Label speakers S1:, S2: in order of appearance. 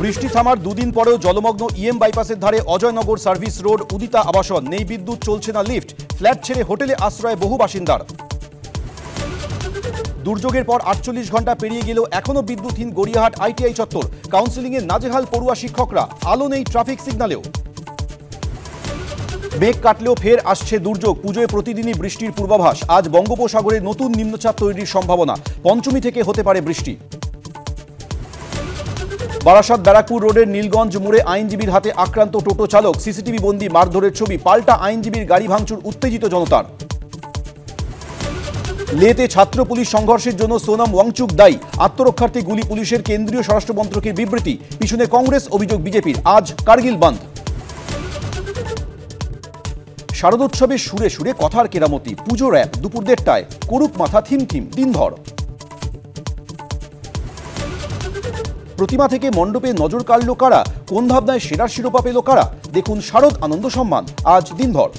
S1: বৃষ্টি থামার দুদিন পরেও জলমগ্ন ইএম বাইপাসের ধারে অজয়নগর সার্ভিস রোড উদিতা আবাসন। নেই বিদ্যুৎ, চলছে না লিফট। ফ্ল্যাট ছেড়ে হোটেলে আশ্রয় বহু বাসিন্দার। দুর্যোগের পর ৪৮ ঘন্টা পেরিয়ে গেলেও এখনো বিদ্যুৎহীন গড়িয়াহাট আইটিআই চত্বর। কাউন্সেলিংয়ে নাজেহাল পড়ুয়া শিক্ষকরা। আলো নেই ট্রাফিক সিগন্যালেও। মেঘ কাটলেও ফের আসছে দুর্যোগ। পুজোয় প্রতিদিনই বৃষ্টির পূর্বাভাস। আজ বঙ্গোপসাগরে নতুন নিম্নচাপ তৈরির সম্ভাবনা। পঞ্চমী থেকে হতে পারে বৃষ্টি। বারাসাত ব্যারাকপুর রোডের নীলগঞ্জ মোড়ে আইনজীবীর হাতে আক্রান্ত টোটো চালক। সিসিটিভি বন্দি মারধরের ছবি। পাল্টা আইনজীবীর গাড়ি ভাঙচুর উত্তেজিত জনতার। লেতে ছাত্র পুলিশ সংঘর্ষের জন্য সোনাম ওয়াংচুক দায়ী। আত্মরক্ষার্থে গুলি পুলিশের। কেন্দ্রীয় স্বরাষ্ট্রমন্ত্রকের বিবৃতি। পিছনে কংগ্রেস, অভিযোগ বিজেপির। আজ কার্গিল বন্ধ। শারদোৎসবে সুরে সুরে কথার কেরামতি। পুজো র‍্যাপ দুপুর ১:৩০টায়। করুক মাথা থিম থিম দিনভর। প্রতিমা থেকে মণ্ডপে নজর কাড়ল কারা? কোন ভাবনায় সেরার শিরোপা পেল কারা? দেখুন শারদ আনন্দ সম্মান আজ দিনভর।